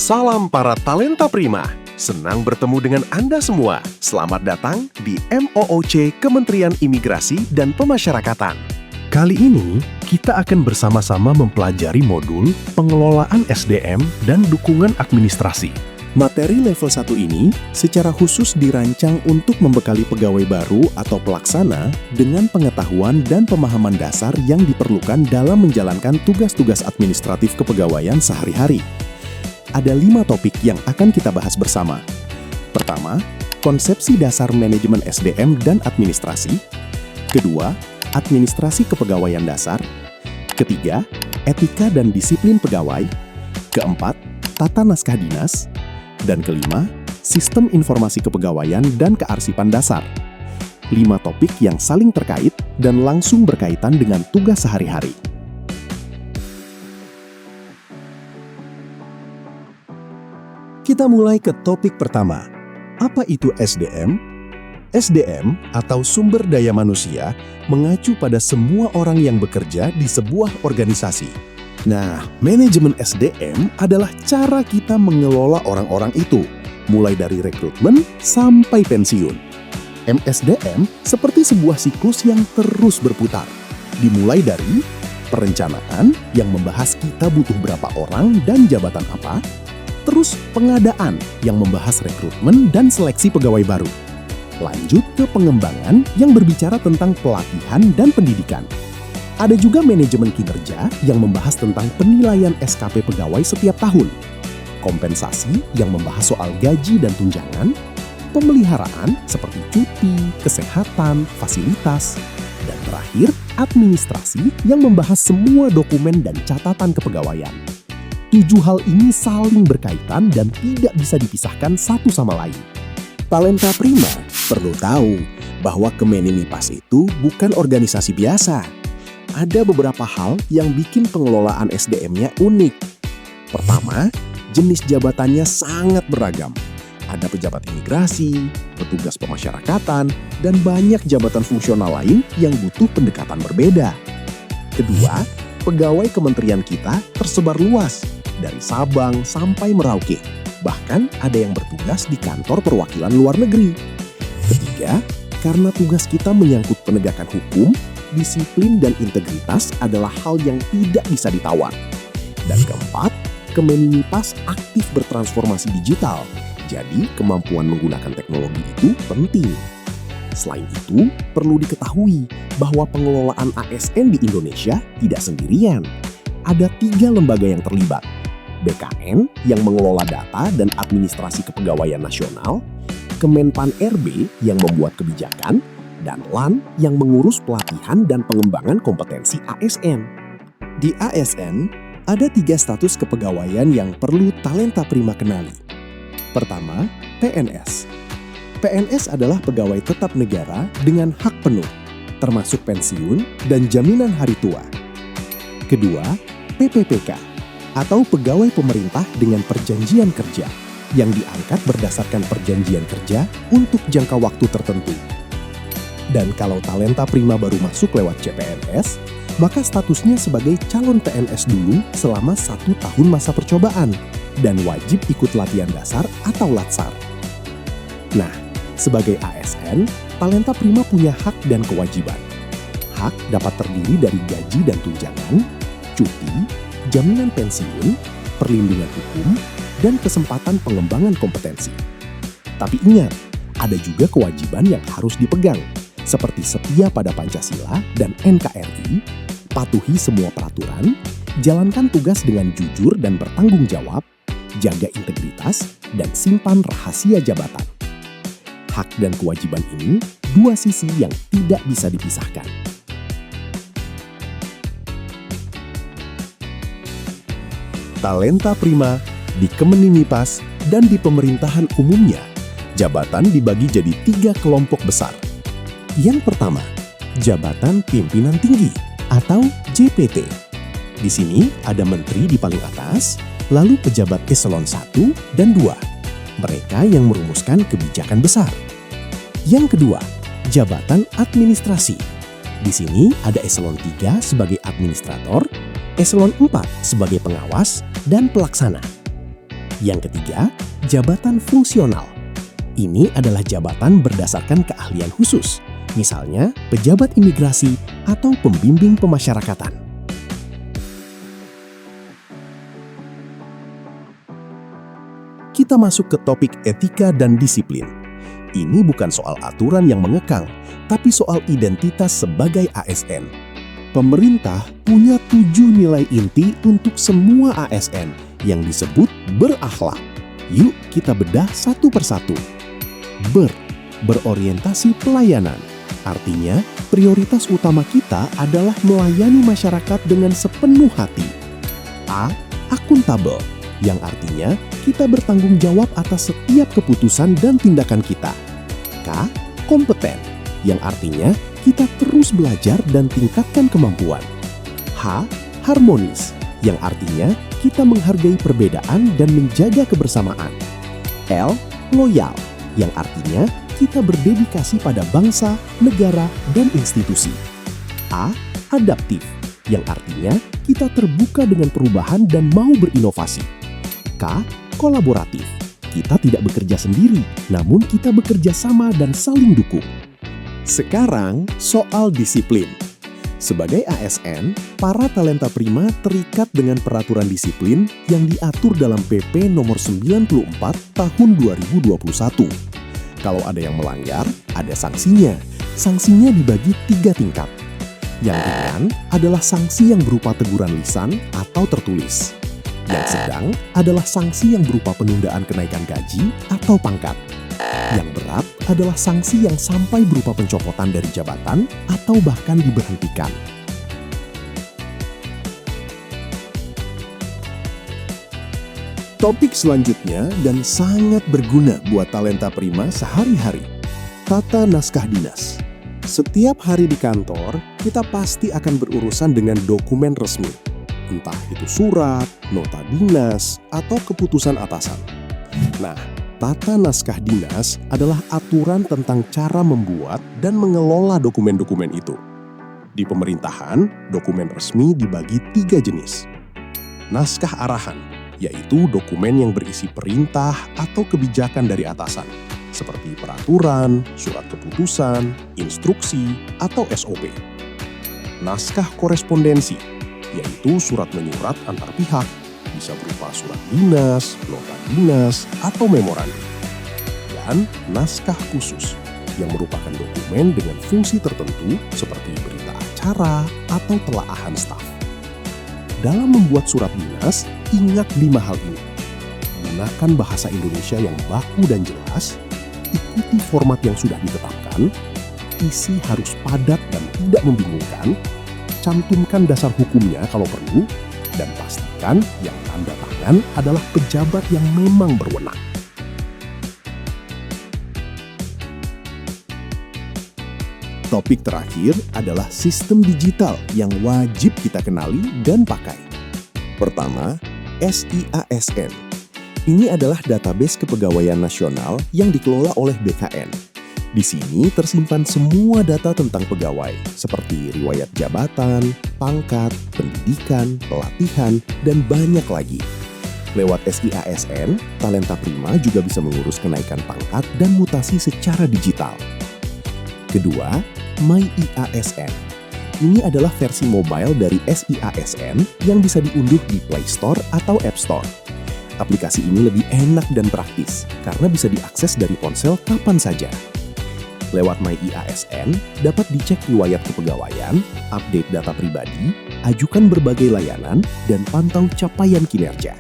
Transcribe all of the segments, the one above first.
Salam para talenta prima. Senang bertemu dengan Anda semua. Selamat datang di MOOC Kementerian Imigrasi dan Pemasyarakatan. Kali ini, kita akan bersama-sama mempelajari modul pengelolaan SDM dan dukungan administrasi. Materi level 1 ini secara khusus dirancang untuk membekali pegawai baru atau pelaksana dengan pengetahuan dan pemahaman dasar yang diperlukan dalam menjalankan tugas-tugas administratif kepegawaian sehari-hari. Ada 5 topik yang akan kita bahas bersama. Pertama, konsepsi dasar manajemen SDM dan administrasi. Kedua, administrasi kepegawaian dasar. Ketiga, etika dan disiplin pegawai. Keempat, tata naskah dinas. Dan kelima, sistem informasi kepegawaian dan kearsipan dasar. 5 topik yang saling terkait dan langsung berkaitan dengan tugas sehari-hari. Kita mulai ke topik pertama. Apa itu SDM? SDM atau sumber daya manusia mengacu pada semua orang yang bekerja di sebuah organisasi. Nah, manajemen SDM adalah cara kita mengelola orang-orang itu, mulai dari rekrutmen sampai pensiun. MSDM seperti sebuah siklus yang terus berputar, dimulai dari perencanaan yang membahas kita butuh berapa orang dan jabatan apa, terus pengadaan yang membahas rekrutmen dan seleksi pegawai baru. Lanjut ke pengembangan yang berbicara tentang pelatihan dan pendidikan. Ada juga manajemen kinerja yang membahas tentang penilaian SKP pegawai setiap tahun. Kompensasi yang membahas soal gaji dan tunjangan. Pemeliharaan seperti cuti, kesehatan, fasilitas. Dan terakhir, administrasi yang membahas semua dokumen dan catatan kepegawaian. 7 hal ini saling berkaitan dan tidak bisa dipisahkan satu sama lain. Talenta Prima perlu tahu bahwa Kemenimipas itu bukan organisasi biasa. Ada beberapa hal yang bikin pengelolaan SDM-nya unik. Pertama, jenis jabatannya sangat beragam. Ada pejabat imigrasi, petugas pemasyarakatan, dan banyak jabatan fungsional lain yang butuh pendekatan berbeda. Kedua, pegawai kementerian kita tersebar luas, dari Sabang sampai Merauke. Bahkan ada yang bertugas di kantor perwakilan luar negeri. Ketiga, karena tugas kita menyangkut penegakan hukum, disiplin dan integritas adalah hal yang tidak bisa ditawar. Dan keempat, Kemenimipas aktif bertransformasi digital. Jadi, kemampuan menggunakan teknologi itu penting. Selain itu, perlu diketahui bahwa pengelolaan ASN di Indonesia tidak sendirian. Ada 3 lembaga yang terlibat. BKN yang mengelola data dan administrasi kepegawaian nasional, Kemenpan RB yang membuat kebijakan, dan LAN yang mengurus pelatihan dan pengembangan kompetensi ASN. Di ASN, ada 3 status kepegawaian yang perlu talenta prima kenali. Pertama, PNS. PNS adalah pegawai tetap negara dengan hak penuh, termasuk pensiun dan jaminan hari tua. Kedua, PPPK, atau pegawai pemerintah dengan perjanjian kerja, yang diangkat berdasarkan perjanjian kerja untuk jangka waktu tertentu. Dan kalau talenta prima baru masuk lewat CPNS, maka statusnya sebagai calon PNS dulu selama 1 tahun masa percobaan dan wajib ikut latihan dasar atau latsar. Nah, sebagai ASN, talenta prima punya hak dan kewajiban. Hak dapat terdiri dari gaji dan tunjangan, cuti, jaminan pensiun, perlindungan hukum, dan kesempatan pengembangan kompetensi. Tapi ingat, ada juga kewajiban yang harus dipegang, seperti setia pada Pancasila dan NKRI, patuhi semua peraturan, jalankan tugas dengan jujur dan bertanggung jawab, jaga integritas, dan simpan rahasia jabatan. Hak dan kewajiban ini 2 sisi yang tidak bisa dipisahkan. Talenta prima di Kemenimipas dan di pemerintahan umumnya, jabatan dibagi jadi 3 kelompok besar. Yang pertama, jabatan pimpinan tinggi atau JPT. Di sini ada menteri di paling atas, lalu pejabat eselon 1 dan 2. Mereka yang merumuskan kebijakan besar. Yang kedua, jabatan administrasi. Di sini ada eselon 3 sebagai administrator, eselon 4 sebagai pengawas dan pelaksana. Yang ketiga, jabatan fungsional. Ini adalah jabatan berdasarkan keahlian khusus, misalnya pejabat imigrasi atau pembimbing pemasyarakatan. Kita masuk ke topik etika dan disiplin. Ini bukan soal aturan yang mengekang, tapi soal identitas sebagai ASN. Pemerintah punya 7 nilai inti untuk semua ASN yang disebut berakhlak. Yuk kita bedah satu persatu. Berorientasi pelayanan. Artinya, prioritas utama kita adalah melayani masyarakat dengan sepenuh hati. Akuntabel, yang artinya kita bertanggung jawab atas setiap keputusan dan tindakan kita. Kompeten, yang artinya kita terus belajar dan tingkatkan kemampuan. Harmonis, yang artinya kita menghargai perbedaan dan menjaga kebersamaan. Loyal, yang artinya kita berdedikasi pada bangsa, negara, dan institusi. Adaptif, yang artinya kita terbuka dengan perubahan dan mau berinovasi. Kolaboratif, kita tidak bekerja sendiri, namun kita bekerja sama dan saling dukung. Sekarang, soal disiplin. Sebagai ASN, para talenta prima terikat dengan peraturan disiplin yang diatur dalam PP nomor 94 tahun 2021. Kalau ada yang melanggar, ada sanksinya. Sanksinya dibagi 3 tingkat. Yang ringan adalah sanksi yang berupa teguran lisan atau tertulis. Yang sedang adalah sanksi yang berupa penundaan kenaikan gaji atau pangkat. Yang berat adalah sanksi yang sampai berupa pencopotan dari jabatan atau bahkan diberhentikan. Topik selanjutnya dan sangat berguna buat talenta prima sehari-hari. Tata naskah dinas. Setiap hari di kantor, kita pasti akan berurusan dengan dokumen resmi. Entah itu surat, nota dinas, atau keputusan atasan. Nah, tata naskah dinas adalah aturan tentang cara membuat dan mengelola dokumen-dokumen itu. Di pemerintahan, dokumen resmi dibagi 3 jenis. Naskah arahan, yaitu dokumen yang berisi perintah atau kebijakan dari atasan, seperti peraturan, surat keputusan, instruksi, atau SOP. Naskah korespondensi, yaitu surat menyurat antar pihak, bisa berupa surat dinas, nota dinas, atau memorandum. Dan naskah khusus, yang merupakan dokumen dengan fungsi tertentu seperti berita acara atau telaahan staf. Dalam membuat surat dinas, ingat 5 hal ini. Gunakan bahasa Indonesia yang baku dan jelas, ikuti format yang sudah ditetapkan, isi harus padat dan tidak membingungkan, cantumkan dasar hukumnya kalau perlu, dan pastikan yang tanda tangan adalah pejabat yang memang berwenang. Topik terakhir adalah sistem digital yang wajib kita kenali dan pakai. Pertama, SIASN. Ini adalah database kepegawaian nasional yang dikelola oleh BKN. Di sini tersimpan semua data tentang pegawai, seperti riwayat jabatan, pangkat, pendidikan, pelatihan, dan banyak lagi. Lewat SIASN, talenta prima juga bisa mengurus kenaikan pangkat dan mutasi secara digital. Kedua, MyIASN. Ini adalah versi mobile dari SIASN yang bisa diunduh di Play Store atau App Store. Aplikasi ini lebih enak dan praktis karena bisa diakses dari ponsel kapan saja. Lewat MyIASN, dapat dicek riwayat kepegawaian, update data pribadi, ajukan berbagai layanan, dan pantau capaian kinerja.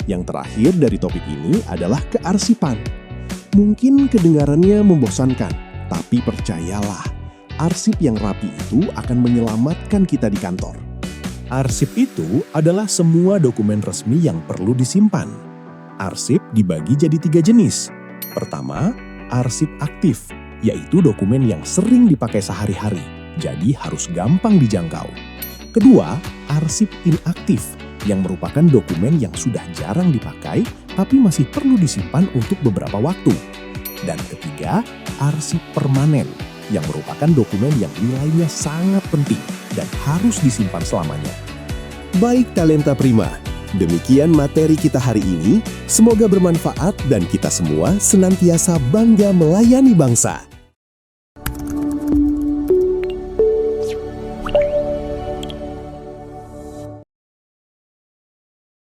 Yang terakhir dari topik ini adalah kearsipan. Mungkin kedengarannya membosankan, tapi percayalah, arsip yang rapi itu akan menyelamatkan kita di kantor. Arsip itu adalah semua dokumen resmi yang perlu disimpan. Arsip dibagi jadi 3 jenis. Pertama, arsip aktif, yaitu dokumen yang sering dipakai sehari-hari, jadi harus gampang dijangkau. Kedua, arsip inaktif, yang merupakan dokumen yang sudah jarang dipakai, tapi masih perlu disimpan untuk beberapa waktu. Dan ketiga, arsip permanen, yang merupakan dokumen yang nilainya sangat penting dan harus disimpan selamanya. Baik talenta prima, Demikian materi kita hari ini, semoga bermanfaat dan kita semua senantiasa bangga melayani bangsa.